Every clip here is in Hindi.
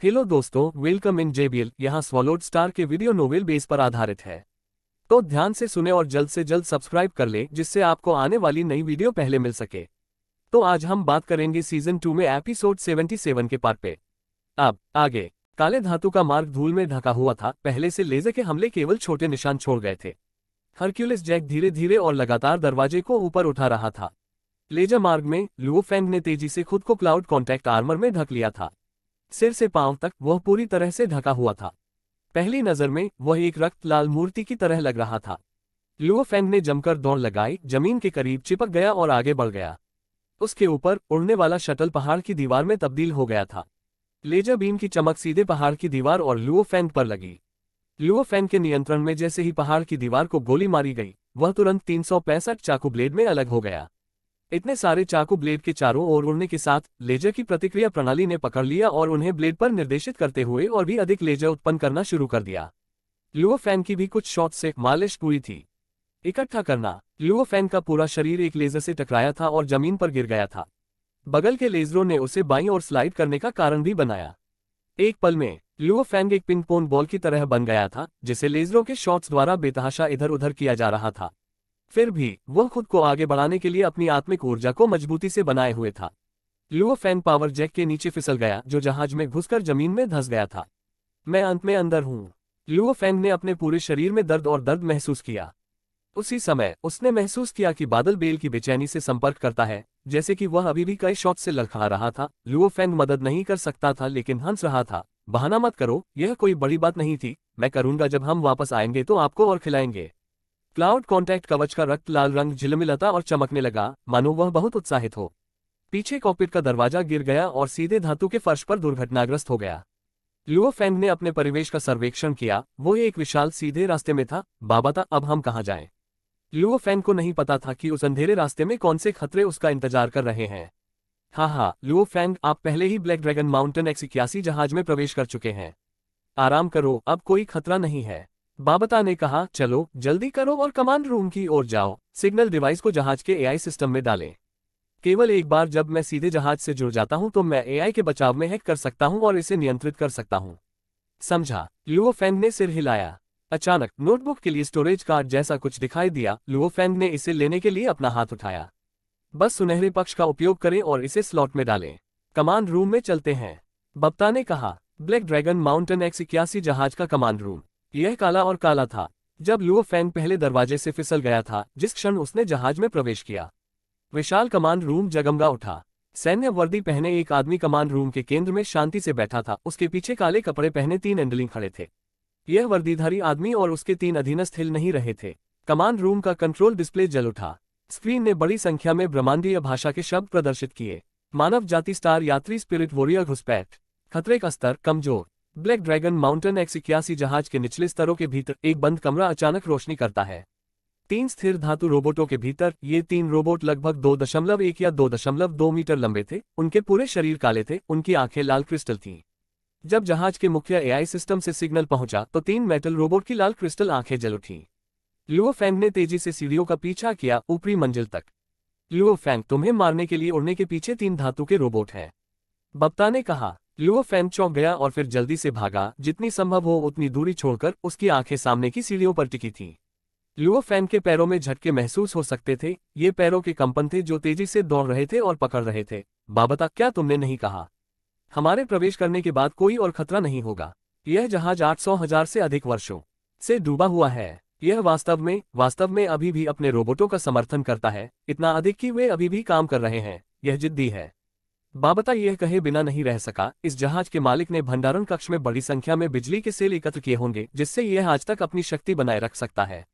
हेलो दोस्तों, वेलकम इन जेबीएल। यहाँ स्वॉलोड स्टार के वीडियो नोवेल बेस पर आधारित है। तो ध्यान से सुने और जल्द से जल्द सब्सक्राइब कर ले, जिससे आपको आने वाली नई वीडियो पहले मिल सके। तो आज हम बात करेंगे सीजन 2 में एपिसोड 77 के पार्ट पे। अब आगे। काले धातु का मार्ग धूल में ढका हुआ था। पहले से लेजर के हमले केवल छोटे निशान छोड़ गए थे। हरक्यूलिस जैक धीरे धीरे और लगातार दरवाजे को ऊपर उठा रहा था। लेजर मार्ग में लुओ फेंग ने तेजी से खुद को क्लाउड कॉन्टैक्ट आर्मर में ढक लिया था। सिर से पांव तक वह पूरी तरह से ढका हुआ था। पहली नजर में वह एक रक्त लाल मूर्ति की तरह लग रहा था। लुओ फेंग ने जमकर दौड़ लगाई, जमीन के करीब चिपक गया और आगे बढ़ गया। उसके ऊपर उड़ने वाला शटल पहाड़ की दीवार में तब्दील हो गया था। लेजर बीम की चमक सीधे पहाड़ की दीवार और लुओ फेंग पर लगी। लुओ फेंग के नियंत्रण में जैसे ही पहाड़ की दीवार को गोली मारी गई, वह तुरंत 365 चाकू ब्लेड में अलग हो गया। इतने सारे चाकू ब्लेड के चारों ओर उड़ने के साथ लेजर की प्रतिक्रिया प्रणाली ने पकड़ लिया और उन्हें ब्लेड पर निर्देशित करते हुए और भी अधिक लेजर उत्पन्न करना शुरू कर दिया। लुओ फेंग की भी कुछ शॉट से मालिश पूरी थी। इकट्ठा करना। लुओ फेंग का पूरा शरीर एक लेजर से टकराया था और जमीन पर गिर गया था। बगल के लेजरों ने उसे बाईं ओर स्लाइड करने का कारण भी बनाया। एक पल में लुओ फेंग एक पिंग पोंग बॉल की तरह बन गया था, जिसे लेजरों के शॉट्स द्वारा बेतहाशा इधर उधर किया जा रहा था। फिर भी वह खुद को आगे बढ़ाने के लिए अपनी आत्मिक ऊर्जा को मजबूती से बनाए हुए था। लुओ फेंग पावर जैक के नीचे फिसल गया, जो जहाज में घुसकर जमीन में धंस गया था। मैं अंत में अंदर हूं। लुओ फेंग ने अपने पूरे शरीर में दर्द महसूस किया। उसी समय उसने महसूस किया कि बादल बेल की बेचैनी से संपर्क करता है, जैसे कि वह अभी भी कई शॉट से लड़खड़ा रहा था। लुओ फेंग मदद नहीं कर सकता था, लेकिन हंस रहा था। बहाना मत करो, यह कोई बड़ी बात नहीं थी। मैं करूंगा, जब हम वापस आएंगे तो आपको और खिलाएंगे। क्लाउड कॉन्टैक्ट कवच का रक्त लाल रंग झिलमिलाता और चमकने लगा, मानो वह बहुत उत्साहित हो। पीछे कॉकपिट का दरवाजा गिर गया और सीधे धातु के फर्श पर दुर्घटनाग्रस्त हो गया। लुओ फेंग ने अपने परिवेश का सर्वेक्षण किया। वो एक विशाल सीधे रास्ते में था। बाबता, अब हम कहाँ जाएं? लुओ फेंग को नहीं पता था कि उस अंधेरे रास्ते में कौन से खतरे उसका इंतजार कर रहे हैं। हाँ, लुओ फेंग, आप पहले ही ब्लैक ड्रैगन माउंटेन 181 जहाज में प्रवेश कर चुके हैं। आराम करो, अब कोई खतरा नहीं है। बाबता ने कहा, चलो जल्दी करो और कमांड रूम की ओर जाओ। सिग्नल डिवाइस को जहाज के एआई सिस्टम में डालें। केवल एक बार जब मैं सीधे जहाज से जुड़ जाता हूं तो मैं एआई के बचाव में हैक कर सकता हूं और इसे नियंत्रित कर सकता हूं। समझा? लुओ फेंग ने सिर हिलाया। अचानक नोटबुक के लिए स्टोरेज कार्ड जैसा कुछ दिखाई दिया। लुओ फेंग ने इसे लेने के लिए अपना हाथ उठाया। बस सुनहरे पक्ष का उपयोग करें और इसे स्लॉट में डालें। कमांड रूम में चलते हैं, बाबता ने कहा। ब्लैक ड्रैगन माउंटेन 181 जहाज का कमांड रूम। यह काला और काला था। जब लुओ फेंग पहले दरवाजे से फिसल गया था, जिस क्षण उसने जहाज में प्रवेश किया, विशाल कमांड रूम जगमगा उठा। सैन्य वर्दी पहने एक आदमी कमांड रूम के केंद्र में शांति से बैठा था। उसके पीछे काले कपड़े पहने 3 एंडलिंग खड़े थे। यह वर्दीधारी आदमी और उसके 3 अधीनस्थ हिल नहीं रहे थे। कमांड रूम का कंट्रोल डिस्प्ले जल उठा। स्क्रीन ने बड़ी संख्या में ब्रह्मांडीय भाषा के शब्द प्रदर्शित किए। मानव जाति, स्टार यात्री, स्पिरिट वॉरियर, घुसपैठ। खतरे का स्तर कमजोर। ब्लैक ड्रैगन माउंटेन 181 जहाज के निचले स्तरों के भीतर एक बंद कमरा अचानक रोशनी करता है। 3 स्थिर धातु रोबोटों के भीतर ये 3 रोबोट लगभग 2.1 या 2.2 मीटर लंबे थे। उनके पूरे शरीर काले थे, उनकी आंखें लाल क्रिस्टल थीं। जब जहाज के मुख्य एआई सिस्टम से सिग्नल पहुंचा तो 3 मेटल रोबोट की लाल क्रिस्टल आंखें जल उठीं। लुओ फेंग ने तेजी से सीढ़ियों का पीछा किया, ऊपरी मंजिल तक। लुओ फेंग, तुम्हें मारने के लिए उड़ने के पीछे 3 धातु के रोबोट हैं, बाबता ने कहा। लुओ फेंग चौंक गया और फिर जल्दी से भागा। जितनी संभव हो उतनी दूरी छोड़कर उसकी आंखें सामने की सीढ़ियों पर टिकी थीं। लुओ फेंग के पैरों में झटके महसूस हो सकते थे। ये पैरों के कंपन थे जो तेजी से दौड़ रहे थे और पकड़ रहे थे। बाबता, क्या तुमने नहीं कहा? हमारे प्रवेश करने के बाद कोई और खतरा नहीं होगा। यह जहाज 800,000 से अधिक वर्षों से डूबा हुआ है। यह वास्तव में अभी भी अपने रोबोटों का समर्थन करता है, इतना अधिक कि वे अभी भी काम कर रहे हैं। यह जिद्दी है। बाबता यह कहे बिना नहीं रह सका। इस जहाज के मालिक ने भंडारण कक्ष में बड़ी संख्या में बिजली के सेल एकत्र किए होंगे, जिससे यह आज तक अपनी शक्ति बनाए रख सकता है।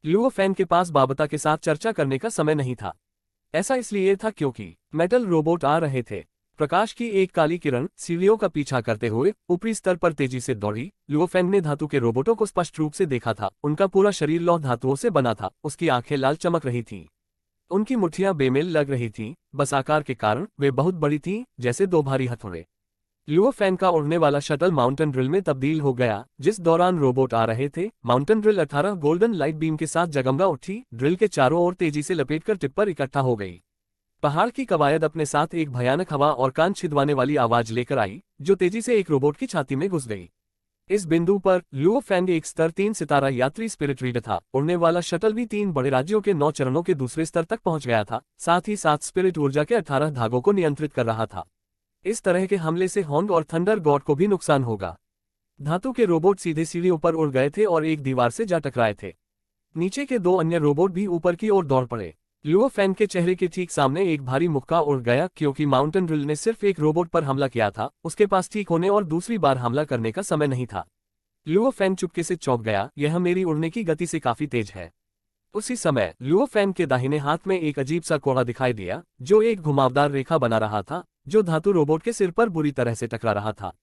लुओ फेंग के पास बाबता के साथ चर्चा करने का समय नहीं था। ऐसा इसलिए था क्योंकि मेटल रोबोट आ रहे थे। प्रकाश की एक काली किरण सीढ़ियों का पीछा करते हुए ऊपरी स्तर पर तेजी से दौड़ी। लुओ फेंग ने धातु के रोबोटों को स्पष्ट रूप से देखा था। उनका पूरा शरीर लौह धातुओं से बना था। उसकी आंखें लाल चमक रही थीं। उनकी मुट्ठियां बेमेल लग रही थीं, बस आकार के कारण वे बहुत बड़ी थीं, जैसे 2 भारी हथौड़े। लुओ फेंग का उड़ने वाला शटल माउंटेन ड्रिल में तब्दील हो गया। जिस दौरान रोबोट आ रहे थे, mountain drill 18 golden light beam के साथ जगमगा उठी। ड्रिल के चारों ओर तेजी से लपेटकर टिप पर इकट्ठा हो गई। पहाड़ की कवायद अपने साथ एक भयानक हवा और कान छिदवाने वाली आवाज लेकर आई, जो तेजी से एक रोबोट की छाती में घुस गई। इस बिंदु पर लुओ फैंग एक स्तर 3 सितारा यात्री स्पिरिट रीडर था। उड़ने वाला शटल भी 3 बड़े राज्यों के 9 चरणों के दूसरे स्तर तक पहुंच गया था, साथ ही साथ स्पिरिट ऊर्जा के 18 धागों को नियंत्रित कर रहा था। इस तरह के हमले से होंग और थंडर गॉड को भी नुकसान होगा। धातु के रोबोट सीधे सीढ़ियों पर उड़ गए थे और एक दीवार से जा टकराए थे। नीचे के 2 अन्य रोबोट भी ऊपर की ओर दौड़ पड़े। लुओ फैंग के चेहरे के ठीक सामने एक भारी मुक्का उड़ गया, क्योंकि माउंटेन ड्रिल ने सिर्फ एक रोबोट पर हमला किया था। उसके पास ठीक होने और दूसरी बार हमला करने का समय नहीं था। लुओ फैंग चुपके से चौंक गया, यह मेरी उड़ने की गति से काफी तेज है। उसी समय लुओ फैंग के दाहिने हाथ में एक अजीब सा कोड़ा दिखाई दिया, जो एक घुमावदार रेखा बना रहा था, जो धातु रोबोट के सिर पर बुरी तरह से टकरा रहा था।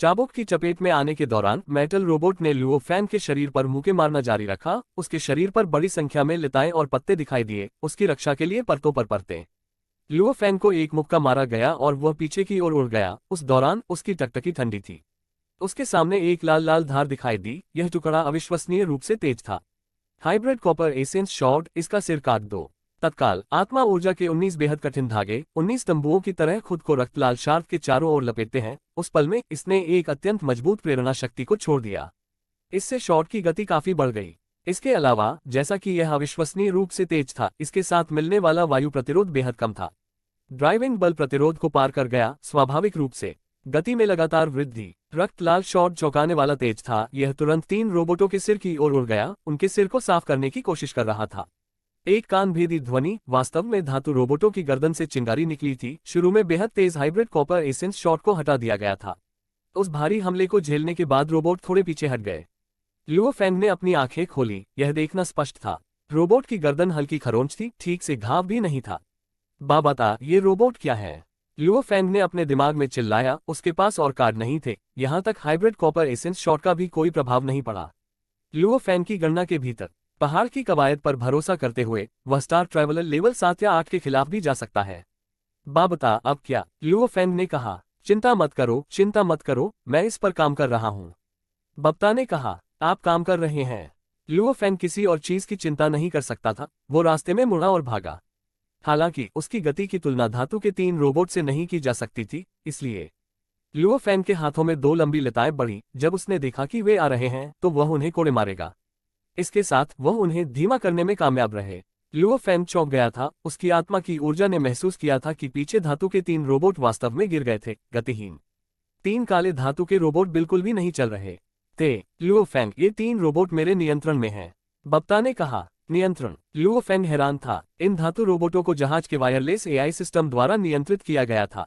चाबुक की चपेट में आने के दौरान मेटल रोबोट ने लुओ फैंग के शरीर पर मुक्के मारना जारी रखा। उसके शरीर पर बड़ी संख्या में लताएं और पत्ते दिखाई दिए, उसकी रक्षा के लिए परतों पर परतें। लुओ फैंग को एक मुक्का मारा गया और वह पीछे की ओर उड़ गया। उस दौरान उसकी टकटकी ठंडी थी। उसके सामने एक लाल लाल धार दिखाई दी। यह टुकड़ा अविश्वसनीय रूप से तेज था। हाइब्रिड कॉपर एसेंस शॉर्ट, इसका सिर काट दो। तत्काल आत्मा ऊर्जा के 19 बेहद कठिन धागे 19 तंबुओं की तरह खुद को रक्त लाल शार्क के चारों ओर लपेटते हैं। उस पल में इसने एक अत्यंत मजबूत प्रेरणा शक्ति को छोड़ दिया। इससे शॉर्ट की गति काफी बढ़ गई। इसके अलावा, जैसा कि यह अविश्वसनीय रूप से तेज था, इसके साथ मिलने वाला वायु प्रतिरोध बेहद कम था। ड्राइविंग बल प्रतिरोध को पार कर गया। स्वाभाविक रूप से गति में लगातार वृद्धि। रक्त लाल शॉर्ट चौंकाने वाला तेज था। यह तुरंत 3 रोबोटों के सिर की ओर उड़ गया, उनके सिर को साफ करने की कोशिश कर रहा था। एक कान भेदी ध्वनि, वास्तव में धातु रोबोटों की गर्दन से चिंगारी निकली थी। शुरू में बेहद तेज हाइब्रिड कॉपर एसेंस शॉट को हटा दिया गया था। उस भारी हमले को झेलने के बाद रोबोट थोड़े पीछे हट गए। लुओ फैंग ने अपनी आंखें खोली। यह देखना स्पष्ट था, रोबोट की गर्दन हल्की खरोंच थी, ठीक से घाव भी नहीं था। बता, ये रोबोट क्या है? लुओ फैंग ने अपने दिमाग में चिल्लाया। उसके पास और कार्ड नहीं थे, यहां तक हाइब्रिड कॉपर एसेंस शॉट का भी कोई प्रभाव नहीं पड़ा। लुओ फैंग की गणना के भीतर पहाड़ की कवायद पर भरोसा करते हुए वह स्टार ट्रैवलर लेवल 7 या 8 के खिलाफ भी जा सकता है। बता, अब क्या? लुओ फैंग ने कहा। चिंता मत करो, मैं इस पर काम कर रहा हूं। बप्ता ने कहा। आप काम कर रहे हैं? लुओ फैंग किसी और चीज की चिंता नहीं कर सकता था। वो रास्ते में मुड़ा और भागा। हालांकि उसकी गति की तुलना धातु के 3 रोबोट से नहीं की जा सकती थी, इसलिए लुओ फैंग के हाथों में 2 लंबी लताएं बढ़ी। जब उसने देखा कि वे आ रहे हैं, तो वह उन्हें कोड़े मारेगा। इसके साथ वह उन्हें धीमा करने में कामयाब रहे। लुओ फैंग चौंक गया था। उसकी आत्मा की ऊर्जा ने महसूस किया था कि पीछे धातु के 3 रोबोट वास्तव में गिर गए थे, गतिहीन। 3 काले धातु के रोबोट बिल्कुल भी नहीं चल रहे थे। लुओ फैंग, ये 3 रोबोट मेरे नियंत्रण में हैं। बप्ता ने कहा। नियंत्रण? लुओ फैंग हैरान था। इन धातु रोबोटों को जहाज के वायरलेस एआई सिस्टम द्वारा नियंत्रित किया गया था।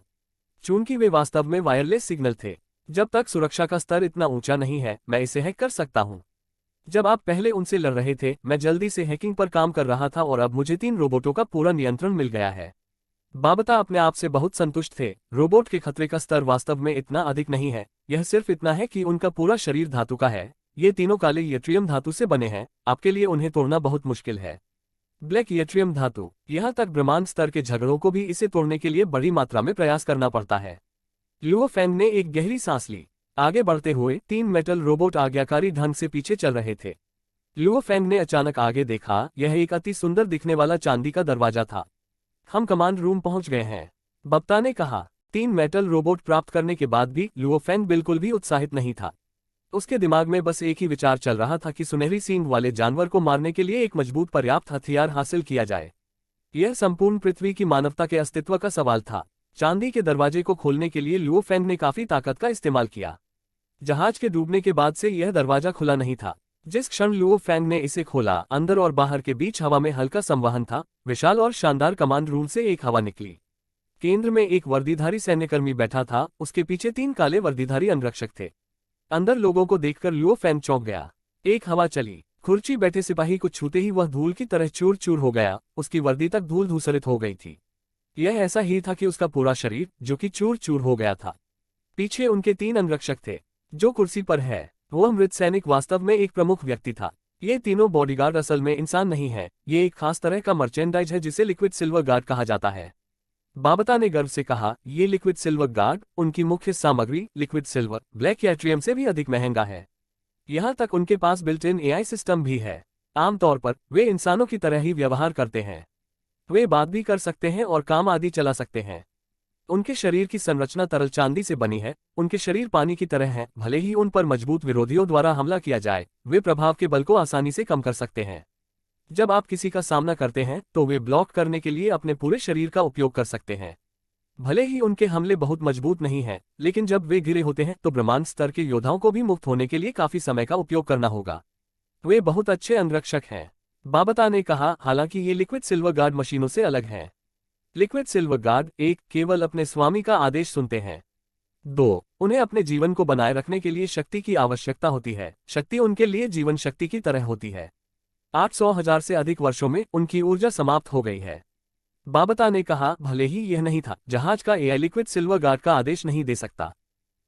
चूंकि वे वास्तव में वायरलेस सिग्नल थे। जब तक सुरक्षा का स्तर इतना ऊंचा नहीं है, मैं इसे हैक कर सकता हूं। जब आप पहले उनसे लड़ रहे थे, मैं जल्दी से हैकिंग पर काम कर रहा था और अब मुझे 3 रोबोटों का पूरा नियंत्रण मिल गया है। बप्ता अपने आप से बहुत संतुष्ट थे। रोबोट के खतरे का स्तर वास्तव में इतना अधिक नहीं है। यह सिर्फ इतना है कि उनका पूरा शरीर धातु का है। ये तीनों काले येट्रियम धातु से बने हैं। आपके लिए उन्हें तोड़ना बहुत मुश्किल है। ब्लैक येट्रियम धातु, यहां तक ब्रह्मांड स्तर के झगड़ों को भी इसे तोड़ने के लिए बड़ी मात्रा में प्रयास करना पड़ता है। लुओ फैंग ने एक गहरी सांस ली। आगे बढ़ते हुए 3 मेटल रोबोट आज्ञाकारी ढंग से पीछे चल रहे थे। लुओ फैंग ने अचानक आगे देखा। यह एक अति सुंदर दिखने वाला चांदी का दरवाजा था। हम कमांड रूम पहुंच गए हैं, बप्ता ने कहा। 3 मेटल रोबोट प्राप्त करने के बाद भी लुओ फैंग बिल्कुल भी उत्साहित नहीं था। उसके दिमाग में बस एक ही विचार चल रहा था कि सुनहरी सींग वाले जानवर को मारने के लिए एक मजबूत पर्याप्त हथियार हासिल किया जाए। यह संपूर्ण पृथ्वी की मानवता के अस्तित्व का सवाल था। चांदी के दरवाजे को खोलने के लिए लुओ फैंग ने काफी ताकत का इस्तेमाल किया। जहाज के डूबने के बाद से यह दरवाजा खुला नहीं था। जिस क्षण लुओ फैंग ने इसे खोला, अंदर और बाहर के बीच हवा में हल्का संवहन था। विशाल और शानदार कमांड रूम से एक हवा निकली। केंद्र में एक वर्दीधारी सैन्यकर्मी बैठा था। उसके पीछे 3 काले वर्दीधारी अंगरक्षक थे। अंदर लोगों को देखकर लुओ फैंग चौंक गया। एक हवा चली। खुर्ची बैठे सिपाही को छूते ही वह धूल की तरह चूर चूर हो गया। उसकी वर्दी तक धूल धूसरित हो गई थी। यह ऐसा ही था कि उसका पूरा शरीर, जो कि चूर चूर हो गया था। पीछे उनके 3 अंगरक्षक थे। जो कुर्सी पर है, वह मृत सैनिक वास्तव में एक प्रमुख व्यक्ति था। ये तीनों बॉडीगार्ड असल में इंसान नहीं है। ये एक खास तरह का मर्चेंडाइज है जिसे लिक्विड सिल्वर गार्ड कहा जाता है। बप्ता ने गर्व से कहा। ये लिक्विड सिल्वर गार्ड, उनकी मुख्य सामग्री लिक्विड सिल्वर ब्लैक येट्रियम से भी अधिक महंगा है। यहां तक उनके पास बिल्ट इन एआई सिस्टम भी है। आमतौर पर वे इंसानों की तरह ही व्यवहार करते हैं। वे बात भी कर सकते हैं और काम आदि चला सकते हैं। उनके शरीर की संरचना तरल चांदी से बनी है। उनके शरीर पानी की तरह हैं, भले ही उन पर मजबूत विरोधियों द्वारा हमला किया जाए, वे प्रभाव के बल को आसानी से कम कर सकते हैं। जब आप किसी का सामना करते हैं तो वे ब्लॉक करने के लिए अपने पूरे शरीर का उपयोग कर सकते हैं। भले ही उनके हमले बहुत मजबूत नहीं हैं, लेकिन जब वे गिरे होते हैं तो ब्रह्मांड स्तर के योद्धाओं को भी मुक्त होने के लिए काफी समय का उपयोग करना होगा। वे बहुत अच्छे अंगरक्षक हैं, बाबता ने कहा। हालांकि ये लिक्विड सिल्वर गार्ड मशीनों से अलग हैं। लिक्विड सिल्वर गार्ड 1 केवल अपने स्वामी का आदेश सुनते हैं। 2 उन्हें अपने जीवन को बनाए रखने के लिए शक्ति की आवश्यकता होती है। शक्ति उनके लिए जीवन शक्ति की तरह होती है। 800,000 से अधिक वर्षों में उनकी ऊर्जा समाप्त हो गई है, बाबता ने कहा। भले ही यह नहीं था, जहाज का एआई लिक्विड सिल्वर गार्ड का आदेश नहीं दे सकता।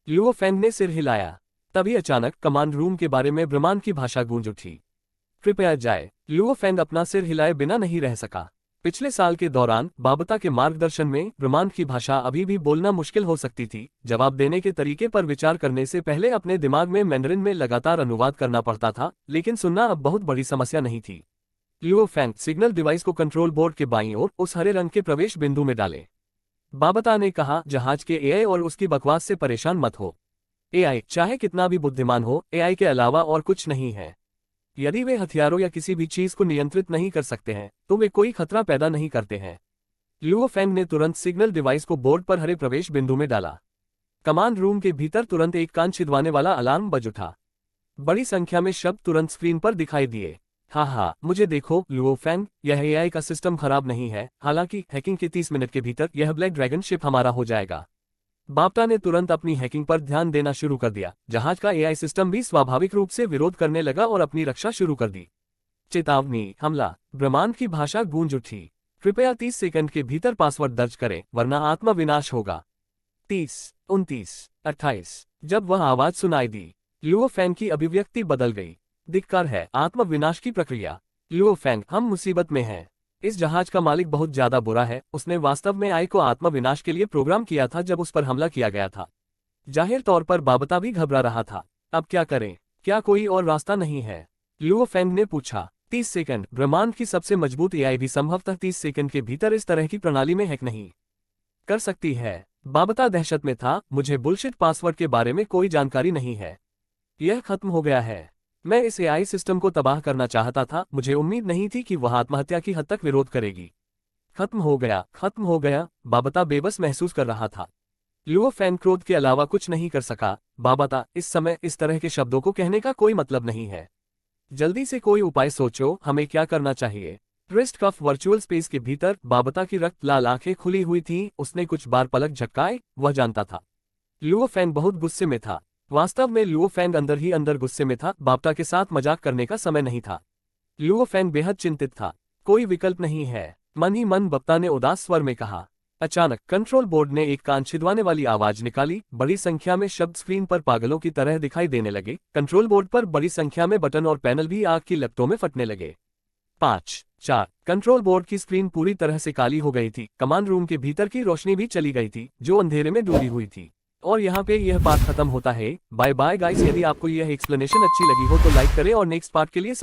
लुओ फेंग ने सिर हिलाया। तभी अचानक कमांड रूम के बारे में ब्रह्मांड की भाषा गूंज उठी। कृपया जाए। लुओ फेंग अपना सिर हिलाए बिना नहीं रह सका। पिछले साल के दौरान बाबता के मार्गदर्शन में ब्रह्मांड की भाषा अभी भी बोलना मुश्किल हो सकती थी। जवाब देने के तरीके पर विचार करने से पहले अपने दिमाग में मैंडरिन में लगातार अनुवाद करना पड़ता था, लेकिन सुनना अब बहुत बड़ी समस्या नहीं थी। लुओ फेंग सिग्नल डिवाइस को कंट्रोल बोर्ड के बाईं ओर उस हरे रंग के प्रवेश बिंदु में डाले। बाबता ने कहा, जहाज के एआई और उसकी बकवास से परेशान मत हो। एआई चाहे कितना भी बुद्धिमान हो, एआई के अलावा और कुछ नहीं है। यदि वे हथियारों या किसी भी चीज को नियंत्रित नहीं कर सकते हैं तो वे कोई खतरा पैदा नहीं करते हैं। लुओ फेंग ने तुरंत सिग्नल डिवाइस को बोर्ड पर हरे प्रवेश बिंदु में डाला। कमांड रूम के भीतर तुरंत एक कान छिदवाने वाला अलार्म बज उठा। बड़ी संख्या में शब्द तुरंत स्क्रीन पर दिखाई दिए। हाँ, मुझे देखो लुओ फेंग, यह एआई का सिस्टम खराब नहीं है। हालांकि हैकिंग के 30 मिनट के भीतर यह ब्लैक ड्रैगन शिप हमारा हो जाएगा। बाबता ने तुरंत अपनी हैकिंग पर ध्यान देना शुरू कर दिया। जहाज का एआई सिस्टम भी स्वाभाविक रूप से विरोध करने लगा और अपनी रक्षा शुरू कर दी। चेतावनी, हमला। ब्रह्मांड की भाषा गूंज उठी। कृपया 30 सेकंड के भीतर पासवर्ड दर्ज करें, वरना आत्मा विनाश होगा। 30, 29, 28। जब वह आवाज सुनाई दी, लुओ फेंग की अभिव्यक्ति बदल गई। धिक्कार है, आत्मा विनाश की प्रक्रिया। लुओ फेंग, हम मुसीबत में हैं। इस जहाज का मालिक बहुत ज्यादा बुरा है। उसने वास्तव में एआई को आत्मा विनाश के लिए प्रोग्राम किया था जब उस पर हमला किया गया था। जाहिर तौर पर बाबता भी घबरा रहा था। अब क्या करें? क्या कोई और रास्ता नहीं है? लुओ फेंग ने पूछा। 30 सेकंड। ब्रह्मांड की सबसे मजबूत एआई भी संभवतः 30 सेकंड के भीतर इस तरह की प्रणाली में हैक नहीं कर सकती है। बाबता दहशत में था। मुझे बुलशिट पासवर्ड के बारे में कोई जानकारी नहीं है। यह खत्म हो गया है। मैं इस एआई सिस्टम को तबाह करना चाहता था। मुझे उम्मीद नहीं थी कि वह आत्महत्या की हद तक विरोध करेगी। खत्म हो गया, खत्म हो गया। बाबता बेबस महसूस कर रहा था। लुओ फेंग क्रोध के अलावा कुछ नहीं कर सका। बाबता, इस समय इस तरह के शब्दों को कहने का कोई मतलब नहीं है। जल्दी से कोई उपाय सोचो, हमें क्या करना चाहिए? रिस्ट कफ वर्चुअल स्पेस के भीतर बाबता की रक्त लाल आंखें खुली हुई थीं। उसने कुछ बार पलक झपकाए। वह जानता था लुओ फेंग बहुत गुस्से में था। वास्तव में लुओ फेंग अंदर ही अंदर गुस्से में था। बाबता के साथ मजाक करने का समय नहीं था। लुओ फेंग बेहद चिंतित था। कोई विकल्प नहीं है, मन ही मन बाबता ने उदास स्वर में कहा। अचानक कंट्रोल बोर्ड ने एक कान छिदवाने वाली आवाज निकाली। बड़ी संख्या में शब्द स्क्रीन पर पागलों की तरह दिखाई देने लगे। कंट्रोल बोर्ड पर बड़ी संख्या में बटन और पैनल भी आग की लपटों में फटने लगे। 5, 4। कंट्रोल बोर्ड की स्क्रीन पूरी तरह से काली हो गई थी। कमांड रूम के भीतर की रोशनी भी चली गई थी, जो अंधेरे में डूबी हुई थी। और यहाँ पे यह पार्ट खत्म होता है। Bye bye guys. यदि आपको यह एक्सप्लेनेशन अच्छी लगी हो तो लाइक करें और नेक्स्ट पार्ट के लिए